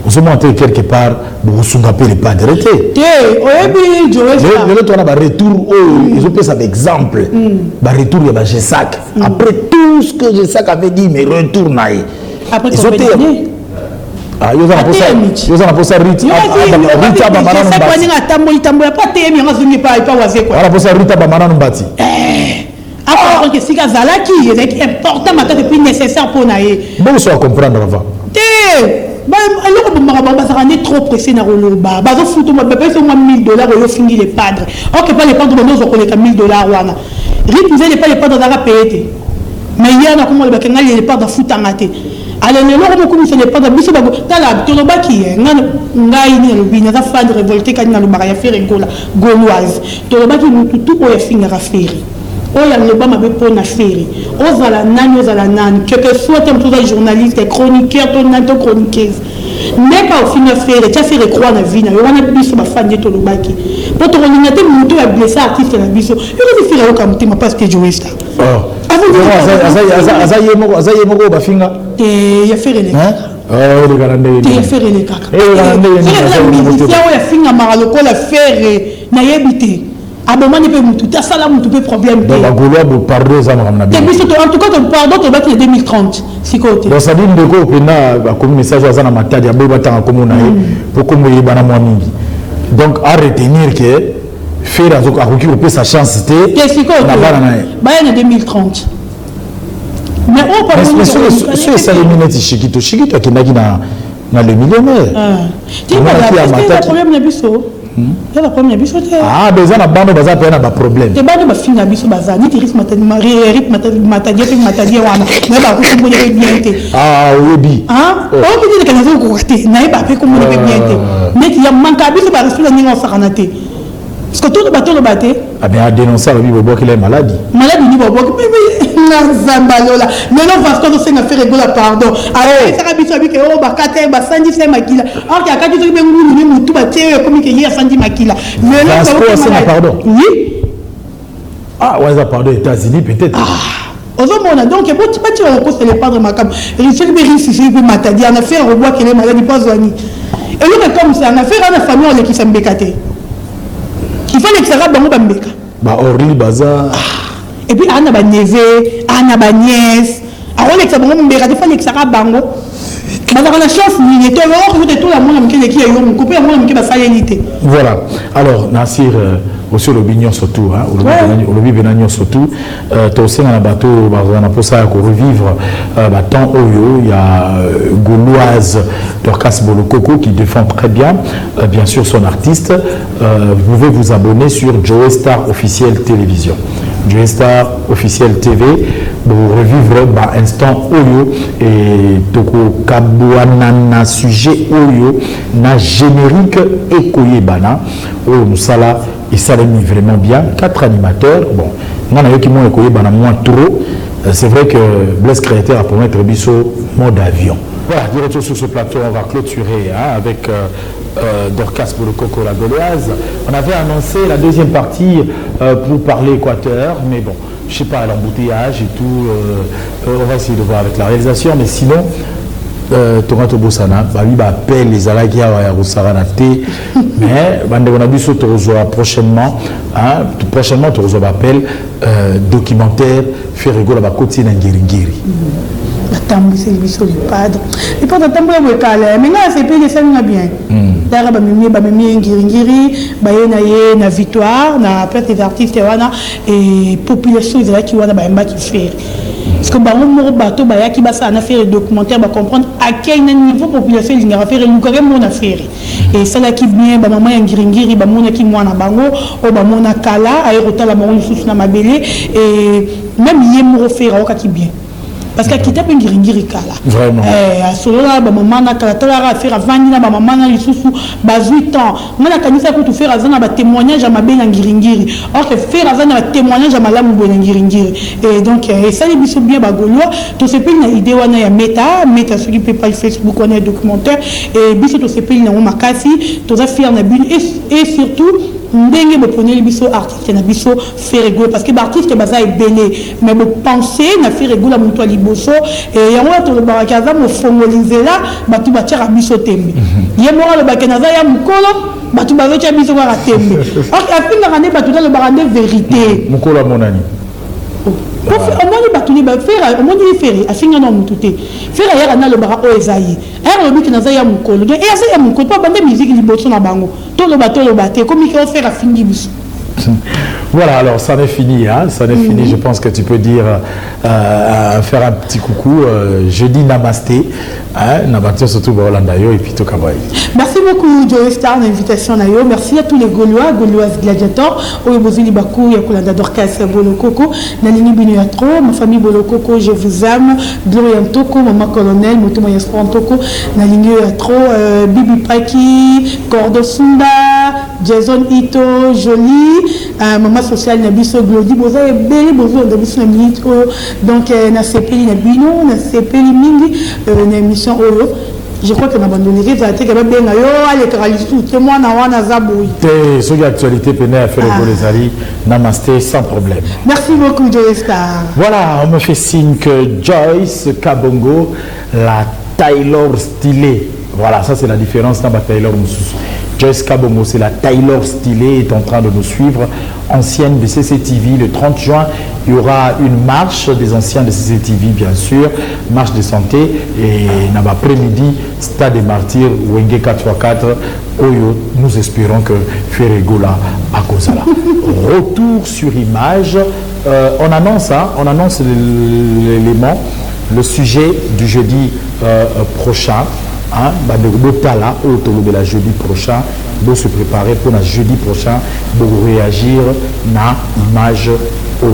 Vous avez monté quelque part, vous avez les pas de retraite. Le retour, ils ont fait ça d'exemple. Le retour, il y a GESAC. Après tout ce que GESAC avait dit, mais retour, après ils ont été. Ah, ils ont posé Rita. Rita Bamana Mbati. Alors que si Kazalaki, il est important, mais c'est nécessaire pour naïe. Bon, ça comprendre avant. Alors on est trop pressé dans le bas. Bazo fout moi bébé c'est moi $1000 et fini les padres. OK pas les padres nous on connaît $1000 wana. Rite vous pas les padres dans la payer. Mais il y a comment les kenga les padres fout en maté. Alors les loro beaucoup c'est les padres biso bago tala to ba ki ngai ni le bina za fan révolté quand na le baraya faire gauloise. To ba ki tout pour finir à faire. Oya le bama be pona faire. Ozala nani que soit un journaliste, chroniqueur, ton chroniqueuse. Mais pas au final faire, tu as fait croire la vie, on a biso ma fan de Tolobaki. Pour te religner, tu as blessé artiste la biso. Il a fait comme tu m'as pas ce que joué ça. Oh. Azaye moko bafinga. Il a fait les caca. Oh, le garandé. Il a fait les caca. Il a fait la maraloko la faire na yebité. Aboma ne peut mutu ta sala mutu peut problème donc la goloa bo pardon ça m'a bien en tout cas ton pardon tu vas 2030 si côté donc ça dit ndeko pena ba comme message azana matadi ya boba tanga comme na pour comme y bana moi mingi donc à retenir que faire azoka ko ki sa chance té na bana na ba en 2030 mais on parle de ça les minutes Chiquito qui na le millionnaire tu vois la problème na biso. Il y a la première biso. Ah, des gens à bande baza pe na ba problème. Te bande ba fina biso baza ni tiris matadi matadi wana. Mais ba ko ko bien té. Ah, oui. Ah, on peut dire que nous ko té. Na ba pe ko mo bien té. Mais il y a manka biso ba respect ni on sakana té. Parce que tout le bateau le batté. Ah bien à dénoncer le bibo qu'il est malade. Malade ni bobo mais Zambalola. Mais non parce que c'est une affaire rigolo pardon. Ah ça rabiso avec oh ba kate ba sandi c'est makila. Alors qu'il y a quand tu veux ngulu ni mutu ba tie comme que hier sandi makila. Mais non c'est pardon. Oui. Ah ouais ça pardon États-Unis peut-être. Ah. Ozomona donc bon tu vas le cause les padres makam. Et je sais que Béris si je peux matadi en affaire au bois qu'il est malade pas zoani. Et nous, comme ça, on a fait la famille, on est qui s'est mbékaté. Il faut que ça soit bon, mbéka. Bah, Orly, Bazar. Et puis, on a ba neveu, on a ba nièce. Alors, on est que ça bon, mbéka, il faut que ça soit bango. Voilà. Alors, Nassir, aussi le bignon surtout, le bignon surtout, tu aussi dans le bateau, on a pour ça pour revivre temps Oyo, il y a Gauloise Dorcas Bolokoko qui défend très bien, bien sûr son artiste. Vous pouvez vous abonner sur Joe Star officiel télévision. Joe Star officiel TV pour revivre instant Oyo et Toko Kabouana na sujet Oyo na générique Ekoye Bana Oyo Moussala et ça mis vraiment bien. 4 animateurs. Bon, on a eu qui m'ont Ekoye Bana moins trop. C'est vrai que Blaise Créateur a promettre Bisso mode avion. Voilà, direction sur ce plateau, on va clôturer avec Dorcas Bolokoko, la Gauloise. On avait annoncé la deuxième partie pour parler Équateur, mais bon, je ne sais pas, l'embouteillage et tout, on va essayer de voir avec la réalisation, mais sinon, Toronto Bossana, lui appelle les Alagia à Rosaranate, mais on a vu ce prochainement, prochainement, tu appelle documentaire, faire rigoler à côté d'un guéri. C'est le padre. Et pour le temps, mais là, c'est pas ça bien. D'ailleurs, na victoire, na perte des artistes et population qui fait. Parce que on bateau qui va faire documentaire, va comprendre à quel niveau population il va faire une carrément affaire. Et ça là qui bien, maman ngiri ba mona qui mwana bango, o ba mona kala, aérota la bango sous na mabélé et même yemo faire au qui bien. Parce que quitter un guiringiri kala. Vraiment. À cela, maman na kala tala faire avant na maman na lisusu ba 8 ans. Moi na kanisa pour tout faire azana ba témoignage à ma belle guiringiri. Or que faire azana témoignage à malamu bo guiringiri. Et donc ça les biso bien ba golo, tout ce pays na idée wana ya meta ce qui peut pas Facebook on est documentaire et biso tout ce pays na makasi, tout ça faire na bin et surtout ndenge bopone biso artiste na biso faire rigoler parce que l'artiste baza est belé mais vous pensez na faire rigoler muto liboso et yango to le barakaza mo fongoliser là batu batira biso tembe yemo le bakena ya mukolo batu bazocha biso kwa tembe ok apinga kane batu le barande vérité mukolo monani on m'a battu ba faire on m'a dit faire afinga no mututé faire ya na le bara o ezayi er le biki na za ya mukolo et ya ya mukolo pas bande musique liboso na bango to le bateau comme il faut faire afingi biso. Voilà, alors ça n'est fini, ça n'est fini. Je pense que tu peux dire, faire un petit coucou. Je dis namasté, namasté surtout Bolandayo et puis Tokaboy. Merci beaucoup Joe Star l'invitation nayo. Merci à tous les Gaulois, Gauloises gladiateurs. Oyobozili Bakou, Yakulanda Dorcas Bolokoko, Nalini Biniatro, ma famille Bolokoko, je vous aime. Gloria Ntoko, maman colonel, Motomo Yaspantoko, Nalini Yatro, Bibi Paki, Cordo Sunda, Jason Ito, Jolie, maman sociale Nabiso Glody, Boza et Beli, Bozo, Nabiso Namito, donc Nasepeli Nabino, Nasepeli Mingi, l'émission Olo. Je crois qu'on a abandonné les actes, qu'il y avait bien les caralistes, témoins, Nawana Zaboui. Sur l'actualité, Péné a fait les alliés, namasté sans problème. Merci beaucoup, Joe Star. Voilà, on me fait signe que Joyce Kabongo, la Taylor stylée. Voilà, ça c'est la différence dans la Taylor Moussous. Joyce Kabongo, c'est la Taylor stylée, est en train de nous suivre. Ancienne de CCTV, le 30 juin, il y aura une marche des anciens de CCTV, bien sûr, marche de santé. Et l'après-midi, Stade des Martyrs, Wenge 4x4, Oyo, nous espérons que Ferregola à Kozala. Retour sur image, on annonce l'élément, le sujet du jeudi prochain. De la jeudi prochain, de se préparer pour le jeudi prochain, de réagir à l'image au